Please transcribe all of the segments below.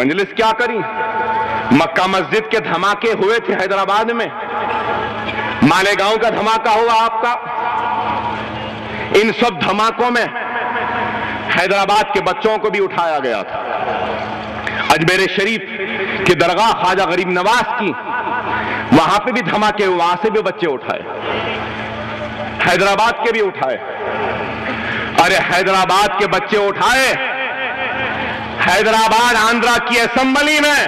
मजलिस क्या करी? मक्का मस्जिद के धमाके हुए थे हैदराबाद में, मालेगांव का धमाका हुआ आपका। इन सब धमाकों में हैदराबाद के बच्चों को भी उठाया गया था। अजमेर शरीफ की दरगाह ख्वाजा गरीब नवाज की, वहां पे भी धमाके, वहां से भी बच्चे उठाए, हैदराबाद के भी उठाए। अरे हैदराबाद के बच्चे उठाए, हैदराबाद आंध्रा की असेंबली में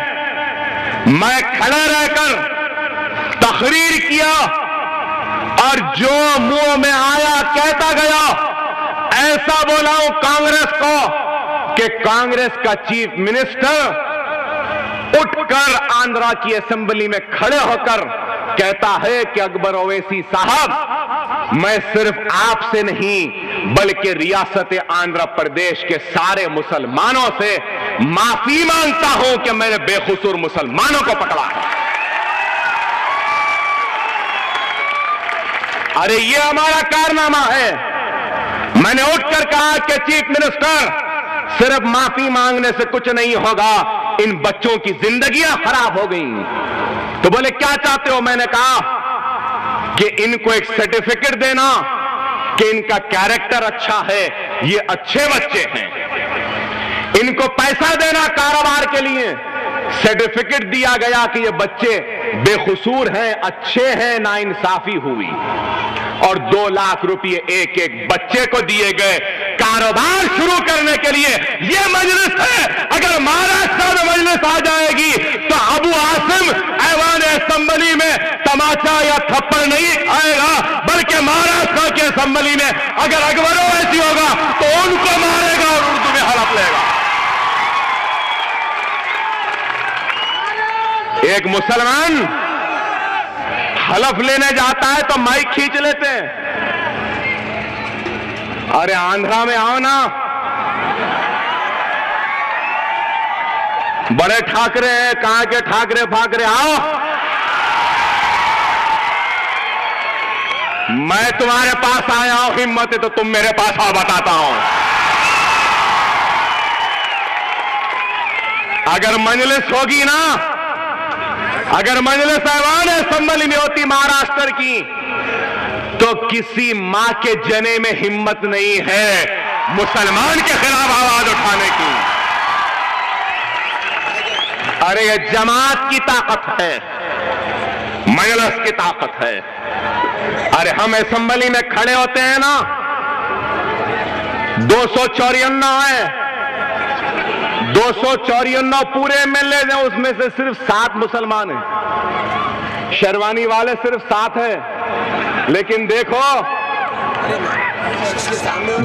मैं खड़ा रहकर तकरीर किया और जो मुंह में आया कहता गया, ऐसा बोला हूं कांग्रेस को कि कांग्रेस का चीफ मिनिस्टर उठकर आंध्रा की असेंबली में खड़े होकर कहता है कि अकबर ओवैसी साहब, मैं सिर्फ आपसे नहीं बल्कि रियासत आंध्र प्रदेश के सारे मुसलमानों से माफी मांगता हूं कि मैंने बेकसूर मुसलमानों को पकड़ा है। अरे ये हमारा कारनामा है। मैंने उठकर कहा कि चीफ मिनिस्टर, सिर्फ माफी मांगने से कुछ नहीं होगा, इन बच्चों की जिंदगियां खराब हो गई। तो बोले क्या चाहते हो? मैंने कहा कि इनको एक सर्टिफिकेट देना कि इनका कैरेक्टर अच्छा है, ये अच्छे बच्चे हैं। इनको पैसा देना कारोबार के लिए, सर्टिफिकेट दिया गया कि ये बच्चे बेकसूर हैं, अच्छे हैं, नाइंसाफी हुई और 2 लाख रुपए एक एक बच्चे को दिए गए कारोबार शुरू करने के लिए। ये मजलिस है। अगर महाराष्ट्र में मजलिस आ जाएगी तो अबू आसिम ऐवान असेंबली में तमाचा या थप्पड़ नहीं आएगा, बल्कि महाराष्ट्र की असेंबली में अगर अकबर ओवैसी होगा तो उनको मारेगा और उर्दू में हलफ लेगा। एक मुसलमान हलफ लेने जाता है तो माइक खींच लेते हैं। अरे आंध्रा में आओ ना, बड़े ठाकरे हैं, कहां के ठाकरे फाकरे, आओ, मैं तुम्हारे पास आया हूं, हिम्मत है तो तुम मेरे पास आओ, बताता हूं। अगर मजलिस होगी ना, अगर मजलिस ऐवान असेंबली में होती महाराष्ट्र की, तो किसी मां के जने में हिम्मत नहीं है मुसलमान के खिलाफ आवाज उठाने की। अरे ये जमात की ताकत है, मजलिस की ताकत है। अरे हम असेंबली में खड़े होते हैं ना, 254 है, 254 पूरे एमएलए हैं, उसमें से सिर्फ 7 मुसलमान हैं। शेरवानी वाले सिर्फ 7 हैं, लेकिन देखो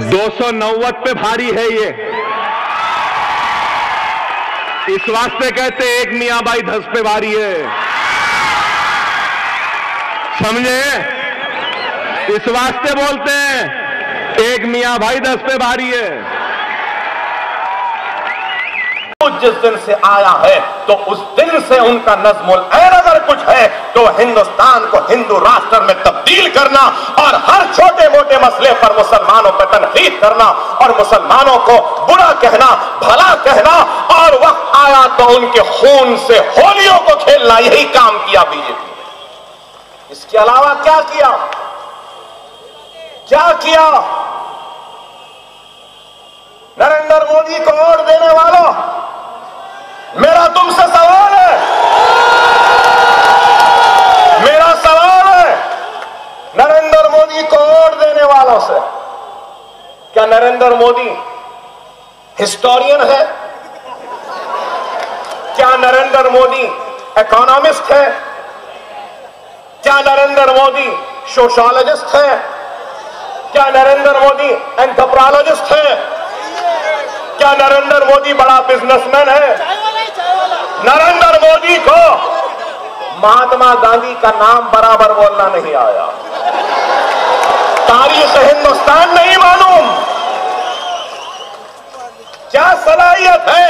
290 पे भारी है ये। इस वास्ते कहते एक मियां भाई 10 पे भारी है, समझे? इस वास्ते बोलते हैं एक मियां भाई 10 पे भारी है। जिस दिन से आया है तो उस दिन से उनका नज़्मुल ऐन अगर कुछ है तो हिंदुस्तान को हिंदू राष्ट्र में तब्दील करना और हर छोटे मोटे मसले पर मुसलमानों पर तनकीद करना और मुसलमानों को बुरा कहना, भला कहना, और वक्त आया तो उनके खून से होलियों को खेलना, यही काम किया बीजेपी। इसके अलावा क्या किया? क्या किया? नरेंद्र मोदी को वोट देने वालों, मेरा तुमसे सवाल है, मेरा सवाल है नरेंद्र मोदी को वोट देने वालों से, क्या नरेंद्र मोदी हिस्टोरियन है? क्या नरेंद्र मोदी इकोनॉमिस्ट है? क्या नरेंद्र मोदी सोशियोलॉजिस्ट है? क्या नरेंद्र मोदी एंटरप्रेन्योरिस्ट है? क्या नरेंद्र मोदी बड़ा बिजनेसमैन है? नरेंद्र मोदी को महात्मा गांधी का नाम बराबर बोलना नहीं आया, तारीख हिंदुस्तान नहीं मालूम। क्या सलाहियत है?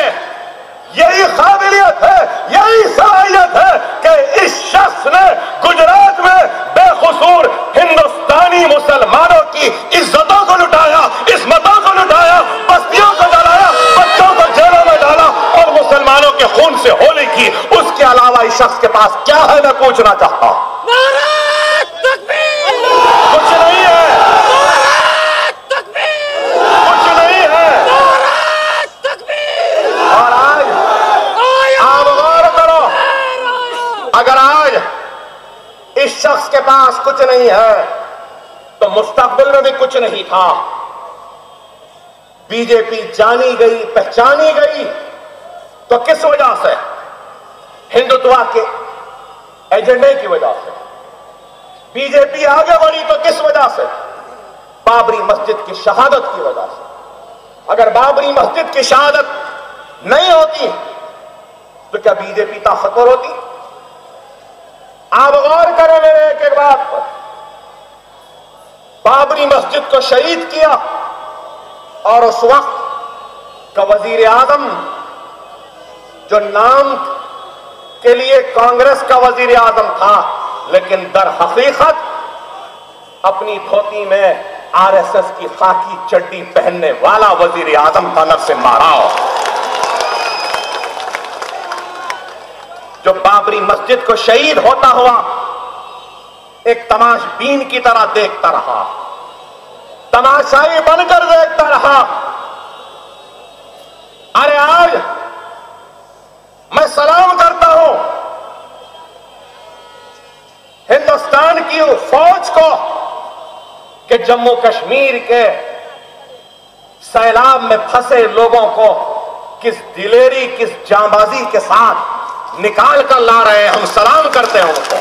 यही काबिलियत है, यही सलाहियत है कि इस शख्स ने गुजरात में बेकसूर हिंदुस्तानी मुसलमानों की इज्जतों को लुटाया, इस्मतों को लुटाया, बस्तियों को जलाया, बच्चों को जेलों में डाला और मुसलमानों के हमसे होली की, उसके अलावा इस शख्स के पास क्या है मैं पूछना चाहता हूं। कुछ नहीं है, कुछ नहीं है। और आज आप गौर करो, अगर आज इस शख्स के पास कुछ नहीं है तो मुस्तकबिल में भी कुछ नहीं था। बीजेपी जानी गई, पहचानी गई तो किस वजह से? हिंदुत्व के एजेंडे की वजह से। बीजेपी आगे बढ़ी तो किस वजह से? बाबरी मस्जिद की शहादत की वजह से। अगर बाबरी मस्जिद की शहादत नहीं होती तो क्या बीजेपी ताकतवर होती? आप गौर करें मेरे एक एक बात पर। बाबरी मस्जिद को शहीद किया और उस वक्त का वजीर आजम, जो नाम के लिए कांग्रेस का वजीर आजम था, लेकिन दर हकीकत अपनी धोती में आरएसएस की खाकी चड्डी पहनने वाला वजीर आजम था नरसिम्हा राव, जो बाबरी मस्जिद को शहीद होता हुआ एक तमाशबीन की तरह देखता रहा, तमाशाई बनकर देखता रहा। अरे आज मैं सलाम करता हूं हिंदुस्तान की फौज को कि जम्मू कश्मीर के सैलाब में फंसे लोगों को किस दिलेरी, किस जांबाजी के साथ निकाल कर ला रहे हैं। हम सलाम करते हैं उनको।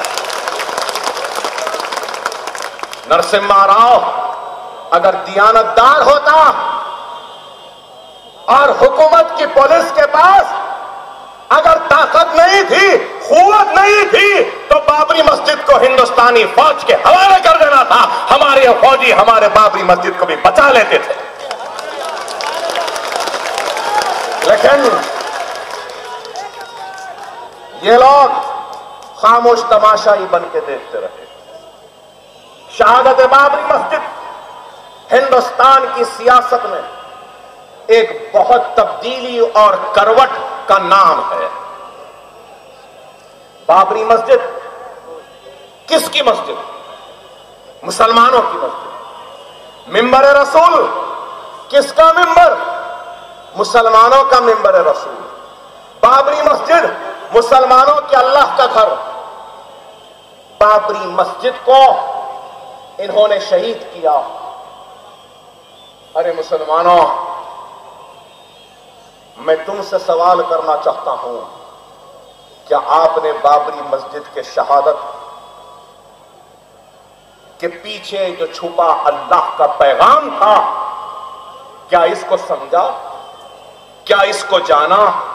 नरसिम्हा राव अगर दियानतदार होता और हुकूमत की पुलिस के पास अगर ताकत नहीं थी, कुव्वत नहीं थी, तो बाबरी मस्जिद को हिंदुस्तानी फौज के हवाले कर देना था। हमारे फौजी हमारे बाबरी मस्जिद को भी बचा लेते थे। लेकिन ये लोग खामोश तमाशाई बन के देखते रहे। शहादत बाबरी मस्जिद हिंदुस्तान की सियासत में एक बहुत तब्दीली और करवट का नाम है। बाबरी मस्जिद किसकी मस्जिद? मुसलमानों की मस्जिद। मिंबर रसूल किसका मिंबर? मुसलमानों का मिंबर रसूल। बाबरी मस्जिद मुसलमानों के अल्लाह का घर। बाबरी मस्जिद को इन्होंने शहीद किया। अरे मुसलमानों, मैं तुमसे सवाल करना चाहता हूं, क्या आपने बाबरी मस्जिद के शहादत के पीछे जो छुपा अल्लाह का पैगाम था, क्या इसको समझा? क्या इसको जाना?